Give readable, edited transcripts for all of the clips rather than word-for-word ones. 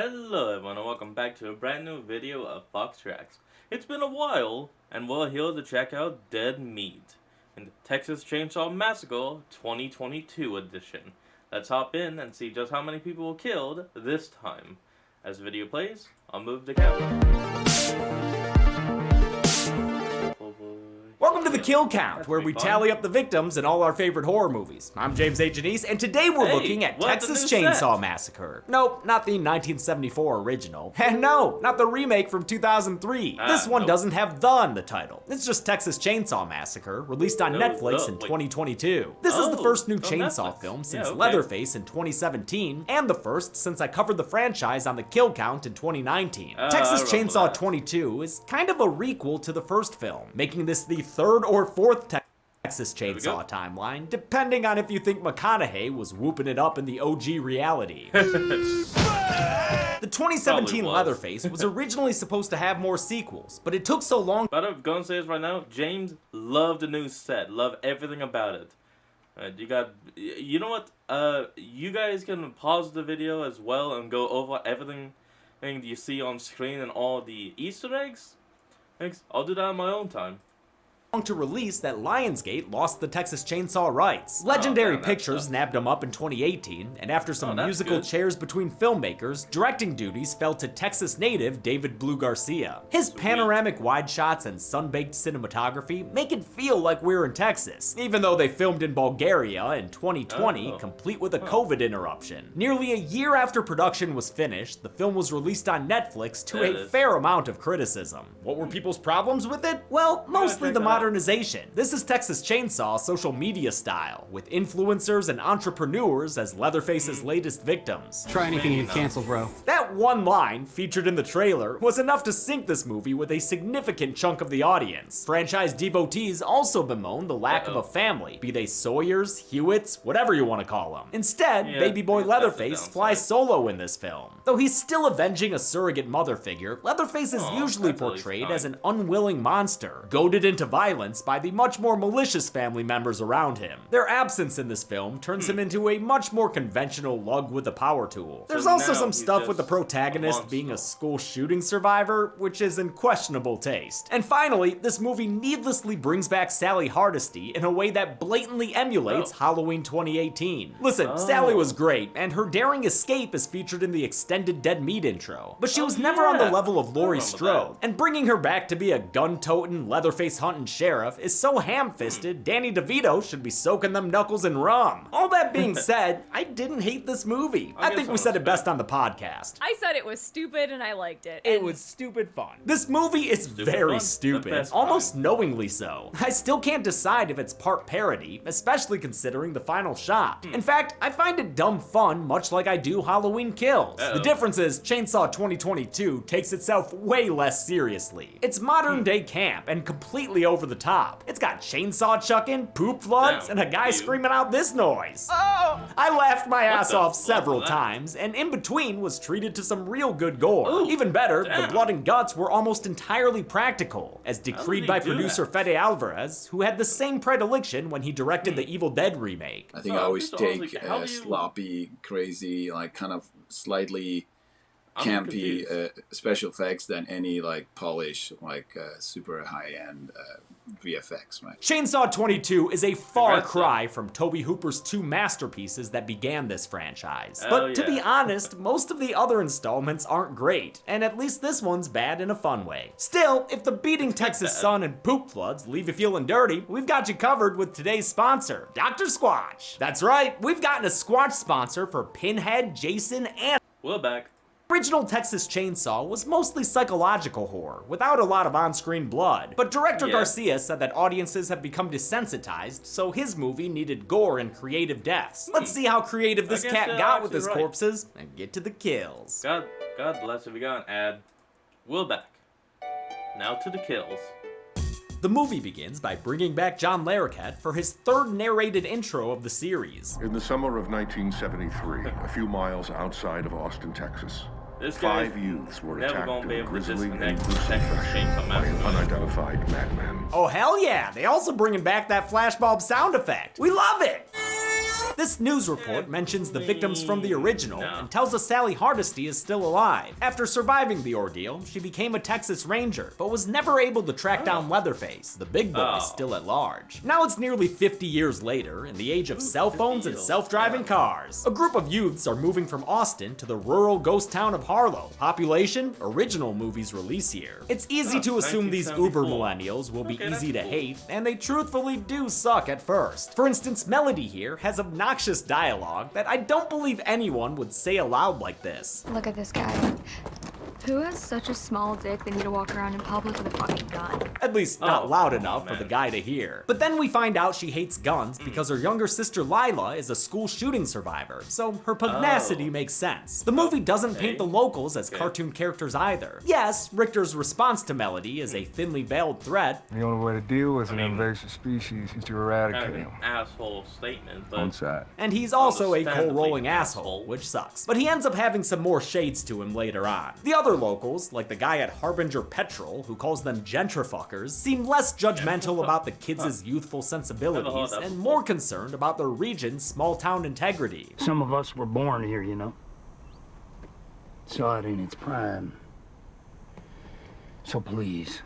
Hello everyone and welcome back to a brand new video of Fox Tracks. It's been a while and we're here to check out Dead Meat in the Texas Chainsaw Massacre 2022 edition. Let's hop in and see just how many people were killed this time. As the video plays, I'll move the camera. Welcome to the Kill Count, where we tally up the victims in all our favorite horror movies. I'm James H. Anise, and today we're looking at Texas Chainsaw Massacre. Nope, not the 1974 original. And no, not the remake from 2003. This one doesn't have "the" in the title. It's just Texas Chainsaw Massacre, released on Netflix in 2022. This is the first new Chainsaw film since Leatherface in 2017, and the first since I covered the franchise on the Kill Count in 2019. Texas Chainsaw 22 is kind of a requel to the first film, making this the third or fourth Texas Chainsaw timeline, depending on if you think McConaughey was whooping it up in the OG reality. The 2017 Leatherface was originally supposed to have more sequels, but it took so long. But I'm gonna say this right now, James loved the new set, loved everything about it. You know what? You guys can pause the video as well and go over everything you see on screen and all the Easter eggs. Thanks. I'll do that on my own time. To release that Lionsgate lost the Texas Chainsaw rights. Legendary Pictures nabbed them up in 2018, and after some musical chairs between filmmakers, directing duties fell to Texas native David Blue Garcia. His panoramic wide shots and sun-baked cinematography make it feel like we're in Texas, even though they filmed in Bulgaria in 2020, complete with a COVID interruption. Nearly a year after production was finished, the film was released on Netflix to a fair amount of criticism. What were people's problems with it? Well, mostly the modernization. This is Texas Chainsaw social media style, with influencers and entrepreneurs as Leatherface's latest victims. Try anything you cancel, bro. That one line, featured in the trailer, was enough to sink this movie with a significant chunk of the audience. Franchise devotees also bemoan the lack of a family, be they Sawyers, Hewitts, whatever you want to call them. Instead, baby boy Leatherface flies solo in this film. Though he's still avenging a surrogate mother figure, Leatherface is usually portrayed as an unwilling monster, goaded into violence by the much more malicious family members around him. Their absence in this film turns him into a much more conventional lug with a power tool. There's also some stuff with the protagonist being a school shooting survivor, which is in questionable taste. And finally, this movie needlessly brings back Sally Hardesty in a way that blatantly emulates Halloween 2018. Listen, Sally was great, and her daring escape is featured in the extended Dead Meat intro, but she was never on the level of Laurie Strode, and bringing her back to be a gun-toting, Leatherface-hunting sheriff is so ham-fisted, Danny DeVito should be soaking them knuckles in rum. All that being said, I didn't hate this movie. I think we said it best on the podcast. I said it was stupid and I liked it. It was stupid fun. This movie is very stupid, almost knowingly so. I still can't decide if it's part parody, especially considering the final shot. In fact, I find it dumb fun, much like I do Halloween Kills. The difference is Chainsaw 2022 takes itself way less seriously. It's modern day camp and completely over the top. It's got chainsaw chucking, poop floods, and a guy screaming out this noise. I laughed my ass off several times, and in between was treated to some real good gore. Even better, the blood and guts were almost entirely practical, as decreed by producer Fede Alvarez, who had the same predilection when he directed the Evil Dead remake. I think I always take sloppy, crazy, like kind of slightly campy special effects than any like polish, like super high-end VFX, right? Chainsaw 22 is a far cry from Tobe Hooper's two masterpieces that began this franchise. But to be honest, most of the other installments aren't great, and at least this one's bad in a fun way. Still, if the beating Texas sun and poop floods leave you feeling dirty, we've got you covered with today's sponsor, Dr. Squatch. That's right, we've gotten a Squatch sponsor for Pinhead, Jason, and... We're back. Original Texas Chainsaw was mostly psychological horror, without a lot of on-screen blood. But director Garcia said that audiences have become desensitized, so his movie needed gore and creative deaths. Let's see how creative this cat got with his corpses, and get to the kills. God bless it, we got an ad. We're back. Now to the kills. The movie begins by bringing back John Larroquette for his third narrated intro of the series. In the summer of 1973, a few miles outside of Austin, Texas, This 5 youths were never attacked gonna be in a able to grisly and disconnect gruesome Texas fashion Chainsaw by an Massacre. unidentified madman. Oh hell yeah, they also bringing back that flashbulb sound effect. We love it! This news report mentions the victims from the original and tells us Sally Hardesty is still alive. After surviving the ordeal, she became a Texas Ranger, but was never able to track down Leatherface, the big boy still at large. Now it's nearly 50 years later, in the age of cell phones and self-driving cars. A group of youths are moving from Austin to the rural ghost town of Harlow. Population, original movie's release year. It's easy to assume these uber millennials will be easy to hate, and they truthfully do suck at first. For instance, Melody here has obnoxious dialogue that I don't believe anyone would say aloud like this. Look at this guy. Who has such a small dick they need to walk around in public with a fucking gun? At least not loud enough for the guy to hear. But then we find out she hates guns because her younger sister Lila is a school shooting survivor, so her pugnacity makes sense. The movie doesn't paint the locals as cartoon characters either. Yes, Richter's response to Melody is a thinly veiled threat. The only way to deal with an invasive species is to eradicate Kind of him. an asshole statement, but On side. And he's also a Understandably coal-rolling an asshole, asshole. which sucks. But he ends up having some more shades to him later on. The other locals, like the guy at Harbinger Petrol, who calls them gentrifuckers, seem less judgmental about the kids' youthful sensibilities and more concerned about the region's small-town integrity. Some of us were born here, you know. Saw it in its prime. So please,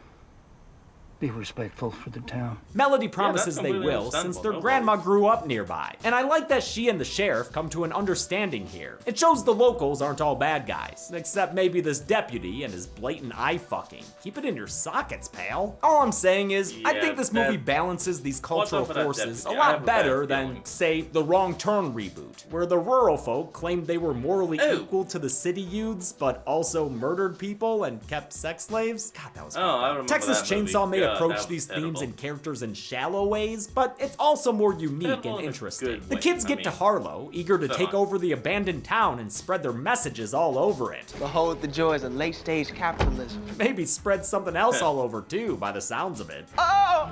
be respectful for the town. Melody promises that's they completely will, since their understandable, no grandma worries. grew up nearby. And I like that she and the sheriff come to an understanding here. It shows the locals aren't all bad guys, except maybe this deputy and his blatant eye fucking. Keep it in your sockets, pal. All I'm saying is, I Yeah, think this movie that- balements these cultural up with that forces a deputy? I have lot a bad better than, feeling. say, the Wrong Turn reboot, where the rural folk claimed they were morally equal to the city youths, but also murdered people and kept sex slaves. God, that was fucked I up. remember Texas that movie. Chainsaw may God, that approach was these terrible. themes and characters in shallow ways, but it's also more unique Terrible and in a interesting. good The way, kids I get to mean. Harlow, eager to So take on. over the abandoned town and spread their messages all over it. Behold the joys of late-stage capitalism. Maybe spread something else all over too, by the sounds of it.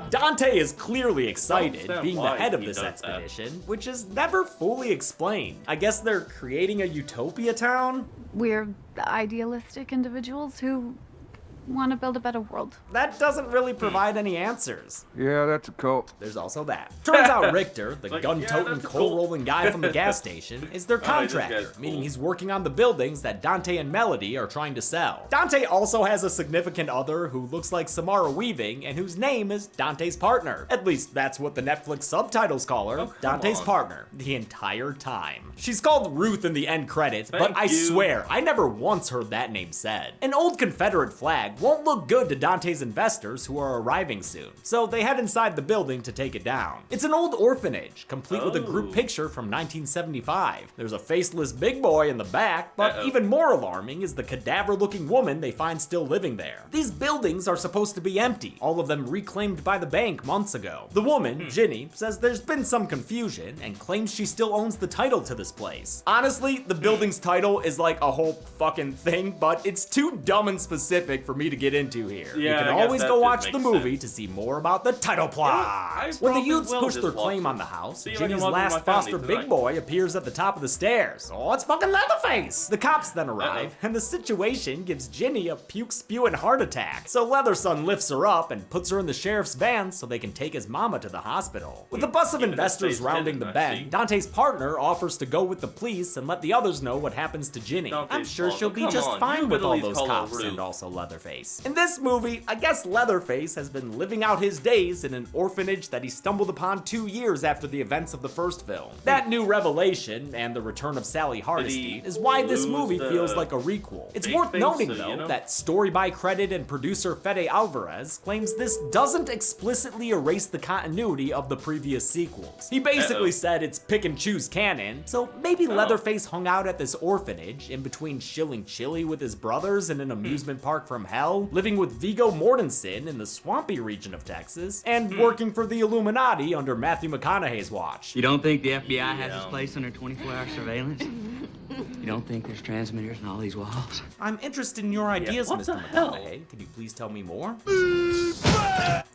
Dante is clearly excited, understand being the why head of he this does expedition, which is never fully explained. I guess they're creating a utopia town? We're idealistic individuals who want to build a better world. That doesn't really provide any answers. Yeah, that's a cult. There's also that. Turns out Richter, the Like, gun-toting, that's coal-rolling guy from the gas station, is their this guy's contractor, cool. meaning he's working on the buildings that Dante and Melody are trying to sell. Dante also has a significant other who looks like Samara Weaving and whose name is Dante's partner. At least that's what the Netflix subtitles call her, Dante's on. partner, the entire time. She's called Ruth in the end credits, but Thank I you. swear, I never once heard that name said. An old Confederate flag won't look good to Dante's investors who are arriving soon, so they head inside the building to take it down. It's an old orphanage, complete with a group picture from 1975. There's a faceless big boy in the back, but even more alarming is the cadaver-looking woman they find still living there. These buildings are supposed to be empty, all of them reclaimed by the bank months ago. The woman, Ginny, says there's been some confusion and claims she still owns the title to this place. Honestly, the building's title is like a whole fucking thing, but it's too dumb and specific for me to get into here. Yeah, You I can guess always that go just watch the makes movie sense. to see more about the title plot. I When the probably youths will push just their watch claim it. on the house, See if I can Ginny's love last my family foster big tonight. boy appears at the top of the stairs. Oh, it's fucking Leatherface! The cops then arrive, and the situation gives Ginny a puke-spewing heart attack. So Leatherson lifts her up and puts her in the sheriff's van so they can take his mama to the hospital. With a bus of Even investors his face rounding the hidden, I see. bend, Dante's partner offers to go with the police and let the others know what happens to Ginny. Dante's I'm sure partner, she'll be come just on, fine you with could at all least those call her cops Ruth. and also Leatherface. In this movie, I guess Leatherface has been living out his days in an orphanage that he stumbled upon 2 years after the events of the first film. That new revelation and the return of Sally Hardesty he is why this lose movie the feels like a requel. It's big worth face, noting you though know? that story by credit and producer Fede Alvarez claims this doesn't explicitly erase the continuity of the previous sequels. He basically said it's pick and choose canon, so maybe Leatherface hung out at this orphanage in between shilling chili with his brothers in an amusement park from hell, living with Viggo Mortensen in the swampy region of Texas, and working for the Illuminati under Matthew McConaughey's watch. You don't think the FBI has this place under 24-hour surveillance? You don't think there's transmitters in all these walls? I'm interested in your ideas, what Mr. the hell? McConaughey. Could you please tell me more?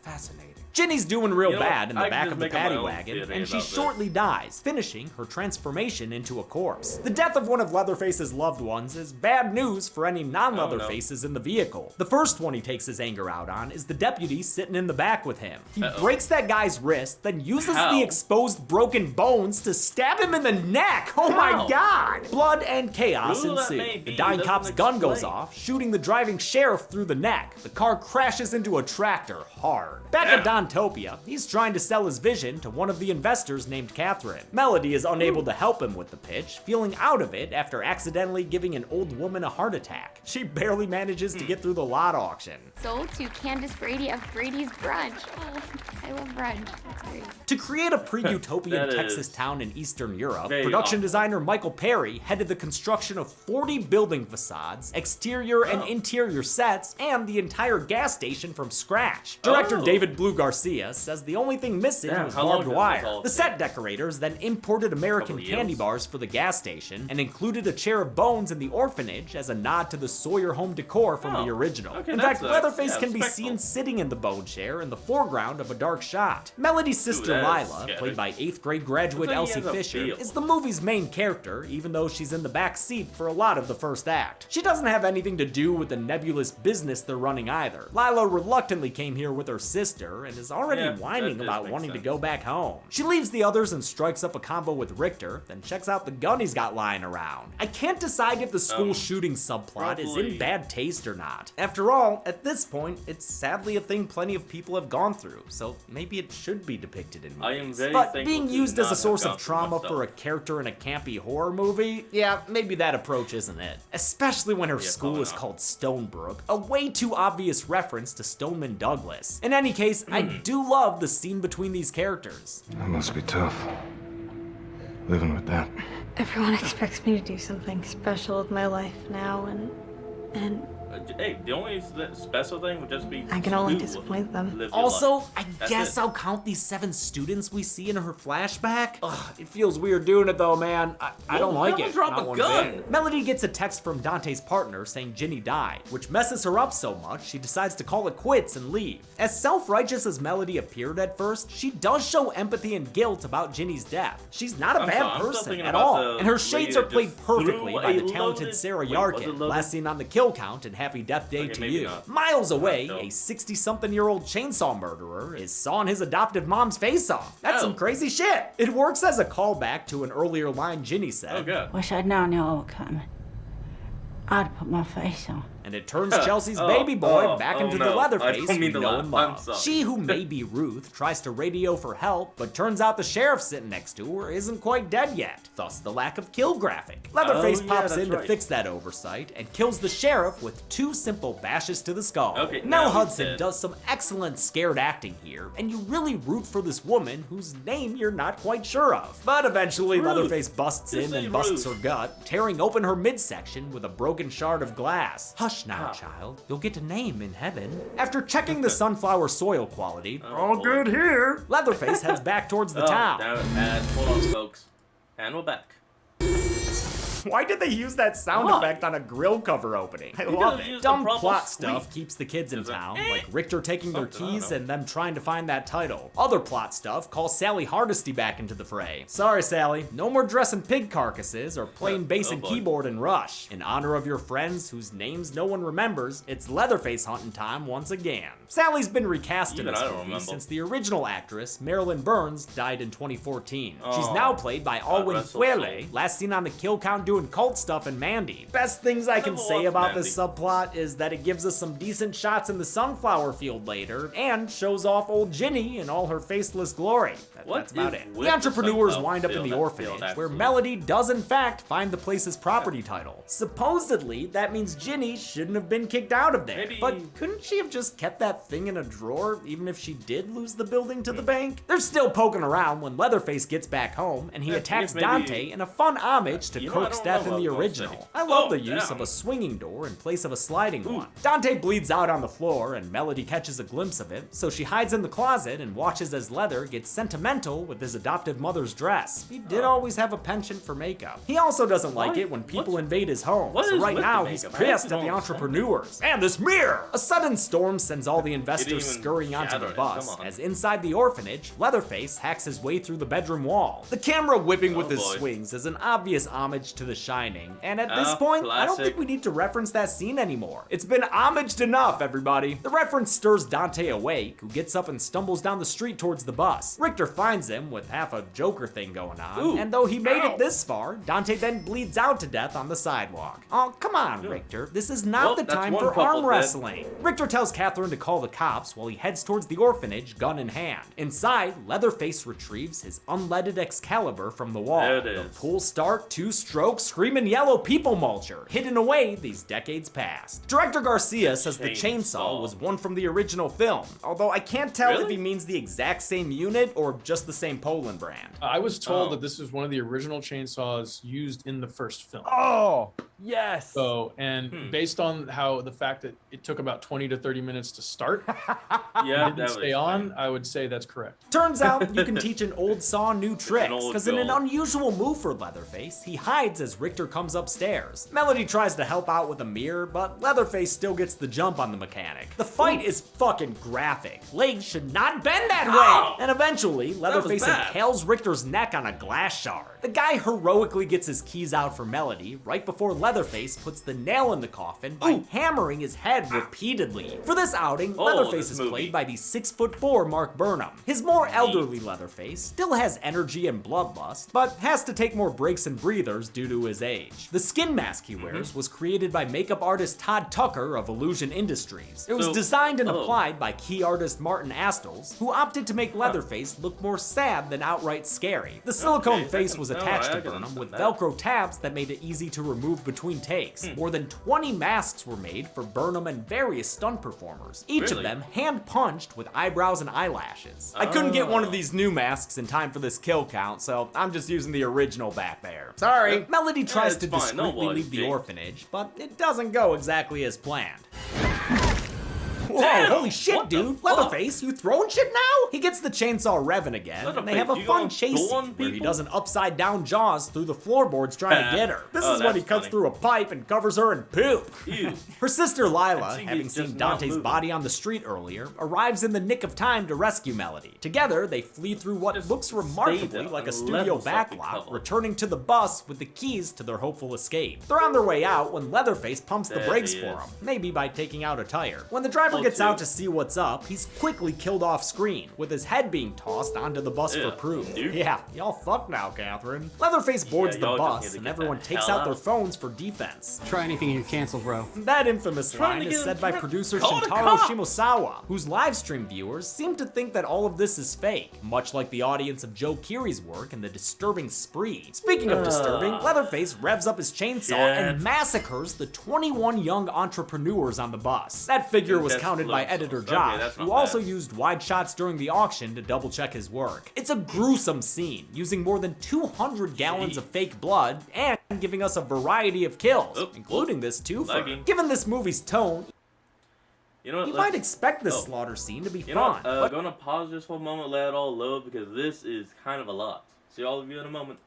Fascinating. Ginny's doing real You know bad in the what? I back can of the just make up paddy my own wagon, theory and she about this. shortly dies, finishing her transformation into a corpse. The death of one of Leatherface's loved ones is bad news for any non-Leatherfaces in the vehicle. The first one he takes his anger out on is the deputy sitting in the back with him. He breaks that guy's wrist, then uses the exposed broken bones to stab him in the neck. Oh my god! Blood and chaos ensue. The dying cop's gun goes off, shooting the driving sheriff through the neck. The car crashes into a tractor hard. Back at Dontopia, he's trying to sell his vision to one of the investors named Catherine. Melody is unable to help him with the pitch, feeling out of it after accidentally giving an old woman a heart attack. She barely manages to get through the lot auction. Sold to Candace Brady of Brady's Brunch. Oh, I love brunch. That's great. To create a pre-utopian Texas town in Eastern Europe, production designer Michael Perry headed the construction of 40 building facades, exterior and interior sets, and the entire gas station from scratch. Director David Blue Garcia says the only thing missing was barbed wire. The set decorators then imported American candy bars for the gas station and included a chair of bones in the orphanage as a nod to the Sawyer home decor from the original. In fact, Leatherface can be seen sitting in the bone chair in the foreground of a dark shot. Melody's sister Lila, played by 8th grade graduate Elsie Fisher, is the movie's main character, even though she's in the back seat for a lot of the first act. She doesn't have anything to do with the nebulous business they're running either. Lila reluctantly came here with her sister and is already whining about wanting to go back home. She leaves the others and strikes up a combo with Richter, then checks out the gun he's got lying around. I can't decide if the school shooting subplot is in bad taste or not. After all, at this point, it's sadly a thing plenty of people have gone through, so maybe it should be depicted in movies. But being used as a source of trauma for a character in a campy horror movie, yeah, maybe that approach isn't it. Especially when her school is called Stonebrook, a way too obvious reference to Stoneman Douglas. In any case, I do love the scene between these characters. That must be tough. Living with that. Everyone expects me to do something special with my life now, and Hey, the only special thing would just be I can only disappoint them. Also, I guess I'll count these 7 students we see in her flashback. Ugh, it feels weird doing it though, man. I don't like it. Drop Not a one gun. bit. Melody gets a text from Dante's partner saying Ginny died, which messes her up so much she decides to call it quits and leave. As self-righteous as Melody appeared at first, she does show empathy and guilt about Ginny's death. She's not a bad person at all, and her shades are played perfectly by the talented Sarah Yarkin, last seen on the kill count in Happy Death Day to You. Miles away, a 60-something-year-old chainsaw murderer is sawing his adoptive mom's face off. That's some crazy shit. It works as a callback to an earlier line Ginny said. Wish I'd known y'all were coming. I'd put my face on. And it turns Chelsea's baby boy back into the Leatherface we to know and laugh. love. She, who may be Ruth, tries to radio for help, but turns out the sheriff sitting next to her isn't quite dead yet, thus the lack of kill graphic. Leatherface pops in to fix that oversight and kills the sheriff with 2 simple bashes to the skull. Mel Hudson does some excellent scared acting here, and you really root for this woman whose name you're not quite sure of. But eventually Leatherface busts in and busts her gut, tearing open her midsection with a broken shard of glass. Hush now, child. You'll get a name in heaven. After checking the sunflower soil quality, all good here, Leatherface heads back towards the town. Hold on, folks. And we're back. Why did they use that sound effect on a grill cover opening? I love it. Dumb plot stuff keeps the kids in town, like Richter taking their keys and them trying to find that title. Other plot stuff calls Sally Hardesty back into the fray. Sorry, Sally, no more dressing pig carcasses or playing bass and keyboard in Rush. In honor of your friends whose names no one remembers, it's Leatherface hunting time once again. Sally's been recast in this movie since the original actress, Marilyn Burns, died in 2014. She's now played by Alwyn Fuele, last seen on the kill count doing cult stuff in Mandy. Best things I can say about this subplot is that it gives us some decent shots in the sunflower field later, and shows off old Ginny in all her faceless glory. That's about it. The entrepreneurs wind up in the orphanage, where Melody does in fact find the place's property title. Supposedly, that means Ginny shouldn't have been kicked out of there. But couldn't she have just kept that thing in a drawer, even if she did lose the building to the bank? They're still poking around when Leatherface gets back home, and he attacks Dante in a fun homage to Kirk's death in the original. I love the use of a swinging door in place of a sliding one. Dante bleeds out on the floor and Melody catches a glimpse of it, so she hides in the closet and watches as Leather gets sentimental with his adoptive mother's dress. He did always have a penchant for makeup. He also doesn't like it when people invade his home, so right now he's pissed at the entrepreneurs. And this mirror! A sudden storm sends all the investors scurrying onto the bus, as inside the orphanage, Leatherface hacks his way through the bedroom wall. The camera whipping with his swings is an obvious homage to The Shining, and at this point, I don't think we need to reference that scene anymore. It's been homaged enough, everybody. The reference stirs Dante awake, who gets up and stumbles down the street towards the bus. Richter finds him with half a Joker thing going on, and though he made it this far, Dante then bleeds out to death on the sidewalk. Oh, come on, Richter. This is not the time for arm wrestling. Richter tells Catherine to call the cops while he heads towards the orphanage, gun in hand. Inside, Leatherface retrieves his unleaded Excalibur from the wall. There it is. The pull start, two-stroke, screaming yellow people mulcher, hidden away these decades past. Director Garcia says the chainsaw was one from the original film, although I can't tell if he means the exact same unit or just the same Poland brand. I was told that this is one of the original chainsaws used in the first film. Oh, yes. So, and based on how the fact that it took about 20 to 30 minutes to start, didn't stay on, I would say that's correct. Turns out you can teach an old saw new tricks, because in an unusual move for Leatherface, he hides as Richter comes upstairs. Melody tries to help out with a mirror, but Leatherface still gets the jump on the mechanic. The fight is fucking graphic. Legs should not bend that way! And eventually, Leatherface impales Richter's neck on a glass shard. The guy heroically gets his keys out for Melody right before Leatherface puts the nail in the coffin by hammering his head repeatedly. For this outing, Leatherface is played by the 6'4" Mark Burnham. His more elderly Leatherface still has energy and bloodlust, but has to take more breaks and breathers due to his age. The skin mask he wears was created by makeup artist Todd Tucker of Illusion Industries. It was designed and applied by key artist Martin Astles, who opted to make Leatherface look more sad than outright scary. The silicone face was attached to Burnham with Velcro tabs that made it easy to remove between takes. More than 20 masks were made for Burnham and various stunt performers, each of them hand-punched with eyebrows and eyelashes. I couldn't get one of these new masks in time for this kill count, so I'm just using the original back there. Sorry. Melody tries to discreetly leave the orphanage, but it doesn't go exactly as planned. Whoa, holy shit, dude. Leatherface, you throwing shit now? He gets the chainsaw revving again, and they have a fun chase scene where he does an upside down Jaws through the floorboards trying to get her. This is when he cuts through a pipe and covers her in poop. Her sister Lila, having seen Dante's body on the street earlier, arrives in the nick of time to rescue Melody. Together, they flee through what looks remarkably like a studio backlot, returning to the bus with the keys to their hopeful escape. They're on their way out when Leatherface pumps the brakes for them, maybe by taking out a tire. When the driver gets out to see what's up, he's quickly killed off screen, with his head being tossed onto the bus for proof. Yeah, y'all fucked now, Catherine. Leatherface boards the bus, and everyone takes out their phones for defense. Try anything and you cancel, bro. That infamous line is said by producer Shintaro Shimosawa, whose livestream viewers seem to think that all of this is fake, much like the audience of Joe Keery's work in The Disturbing Spree. Speaking of disturbing, Leatherface revs up his chainsaw and massacres the 21 young entrepreneurs on the bus. That figure was counted by editor Josh, who also used wide shots during the auction to double check his work. It's a gruesome scene, using more than 200 gallons of fake blood and giving us a variety of kills, including this twofer. Given this movie's tone, you might expect this slaughter scene to be fun. I'm gonna pause just for a moment, let it all load, because this is kind of a lot. See all of you in a moment.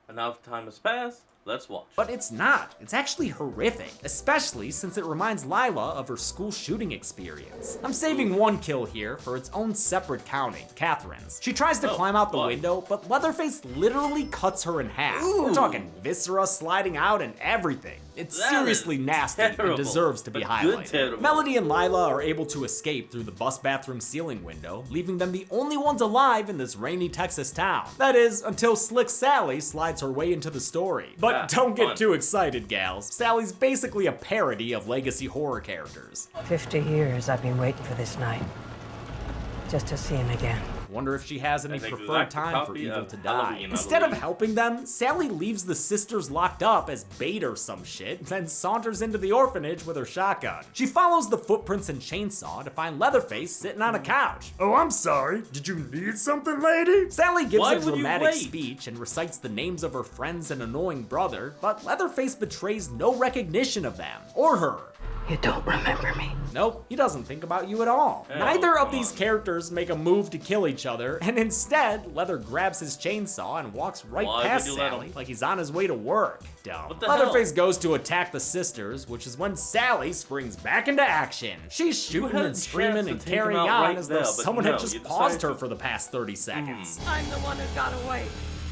Enough time has passed. Let's watch. But it's not. It's actually horrific, especially since it reminds Lila of her school shooting experience. I'm saving one kill here for its own separate counting, Catherine's. She tries to climb out the window, but Leatherface literally cuts her in half. We're talking viscera sliding out and everything. It's seriously nasty and deserves to be highlighted. Melody and Lila are able to escape through the bus bathroom ceiling window, leaving them the only ones alive in this rainy Texas town. That is, until Slick Sally slides her way into the story. But don't get too excited, gals. Sally's basically a parody of legacy horror characters. 50 years I've been waiting for this night, just to see him again. Wonder if she has any preferred time for evil to die. Halloween, Instead of helping them, Sally leaves the sisters locked up as bait or some shit, then saunters into the orphanage with her shotgun. She follows the footprints and chainsaw to find Leatherface sitting on a couch. Oh, I'm sorry. Did you need something, lady? Sally gives a dramatic speech and recites the names of her friends and annoying brother, but Leatherface betrays no recognition of them or her. You don't remember me. Nope, he doesn't think about you at all. Neither of these characters make a move to kill each other, and instead, Leather grabs his chainsaw and walks right past Sally like he's on his way to work. Dumb. Leatherface goes to attack the sisters, which is when Sally springs back into action. She's shooting and screaming and carrying on as though someone had just paused her for the past 30 seconds. I'm the one who got away,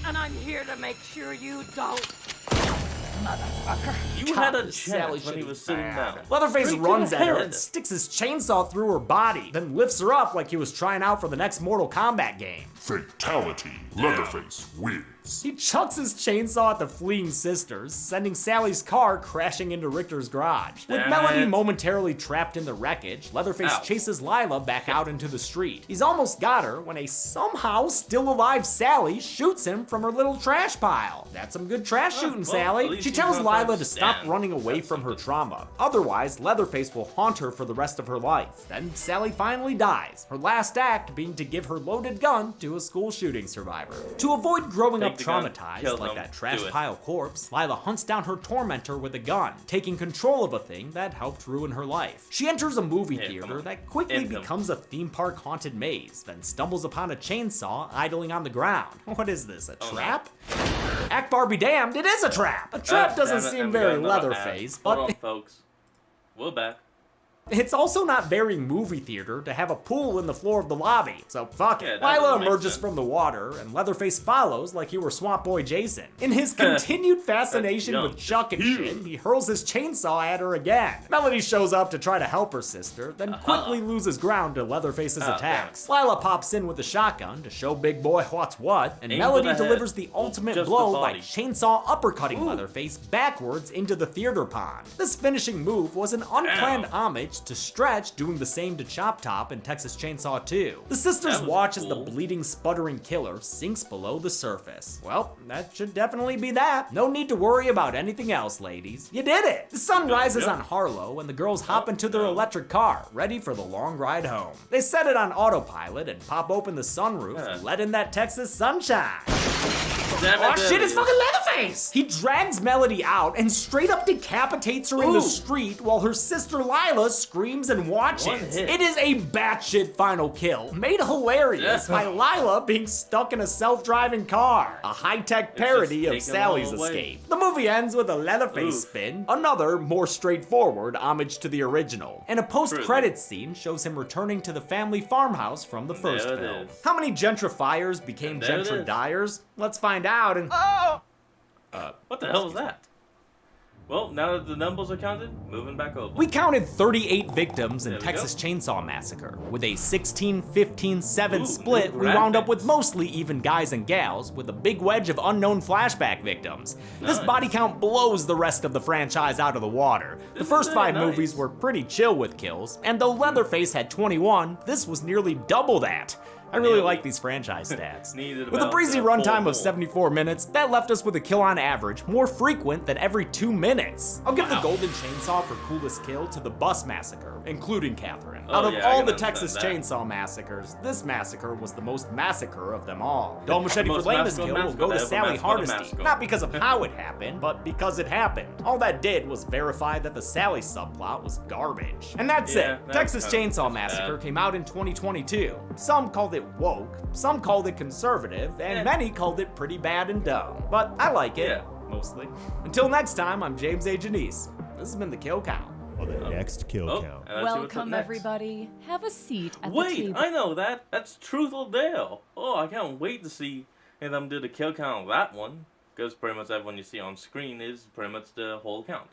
and I'm here to make sure you don't. Motherfucker. You had a chance when he was sitting down. Leatherface runs at her and sticks his chainsaw through her body, then lifts her up like he was trying out for the next Mortal Kombat game. Fatality. Leatherface wins. He chucks his chainsaw at the fleeing sisters, sending Sally's car crashing into Richter's garage. With Melody momentarily trapped in the wreckage, Leatherface chases Lila back out into the street. He's almost got her when a somehow still alive Sally shoots him from her little trash pile. That's some good trash shooting, Sally. She tells Lila to stop running away from her trauma. Otherwise, Leatherface will haunt her for the rest of her life. Then Sally finally dies, her last act being to give her loaded gun to a school shooting survivor. To avoid growing up traumatized like that trash pile corpse, Lila hunts down her tormentor with a gun, taking control of a thing that helped ruin her life. She enters a movie theater that quickly becomes a theme park haunted maze, then stumbles upon a chainsaw idling on the ground. What is this, a trap? Akbar be damned, it is a trap! A trap doesn't seem very Leatherface, but... Hold on, folks. We're back. It's also not very movie theater to have a pool in the floor of the lobby, so fuck it. that Lila makes emerges sense. from the water, and Leatherface follows like he were Swamp Boy Jason. In his continued fascination with Chuck and shit, he hurls his chainsaw at her again. Melody shows up to try to help her sister, then quickly loses ground to Leatherface's attacks. Lila pops in with a shotgun to show Big Boy what's what, and Melody delivers the ultimate blow by chainsaw uppercutting Leatherface backwards into the theater pond. This finishing move was an unplanned homage to Stretch doing the same to Chop Top in Texas Chainsaw 2. The sisters watch as the bleeding, sputtering killer sinks below the surface. Well, that should definitely be that. No need to worry about anything else, ladies. You did it! The sun rises on Harlow and the girls hop into their electric car, ready for the long ride home. They set it on autopilot and pop open the sunroof and let in that Texas sunshine. Oh shit, it's fucking Leatherface! He drags Melody out and straight up decapitates her in the street while her sister Lila screams and watches. It is a batshit final kill, made hilarious by Lila being stuck in a self-driving car. A high-tech parody of Sally's escape. The movie ends with a Leatherface spin, another more straightforward homage to the original. And a post-credits scene shows him returning to the family farmhouse from the first film. How many gentrifiers became gentridiers? Let's find out and... What the hell was that? Well, now that the numbers are counted, moving back over. We counted 38 victims in Texas Chainsaw Massacre. With a 16-15-7 split, we wound up with mostly even guys and gals, with a big wedge of unknown flashback victims. This body count blows the rest of the franchise out of the water. The first 5 movies were pretty chill with kills, and though Leatherface had 21, this was nearly double that. I really like these franchise stats. With a breezy runtime of 74 minutes, that left us with a kill on average more frequent than every 2 minutes. I'll give the Golden Chainsaw for coolest kill to the Bus Massacre, including Catherine. Out of all the Texas Chainsaw Massacres, this massacre was the most massacre of them all. Dull Machete for lamest kill will go to Sally Hardesty, not because of how it happened, but because it happened. All that did was verify that the Sally subplot was garbage. And that's it. Texas Chainsaw Massacre came out in 2022. Some called it woke, some called it conservative, and many called it pretty bad and dumb. But I like it, mostly. Until next time, I'm James A. Janice. This has been The Kill Count. The next Kill Count. Welcome, everybody. Have a seat at the table. Wait, I know that. That's Truth or Dare. Oh, I can't wait to see them do the kill count of that one. Because pretty much everyone you see on screen is pretty much the whole count.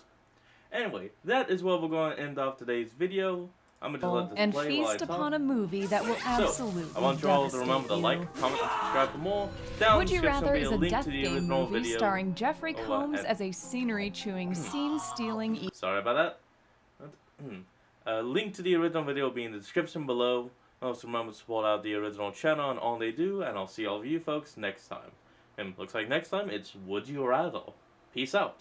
Anyway, that is where we're going to end off today's video. I'm gonna just let this and play feast upon a movie that will absolutely I want you all to remember to like, comment, and subscribe for more. Down Would You Rather is a death to the game original movie video. starring Jeffrey Combs as a scenery-chewing, scene-stealing... Sorry about that. Link to the original video will be in the description below. Also remember to support out the original channel on all they do, and I'll see all of you folks next time. And looks like next time it's Would You Rather. Peace out.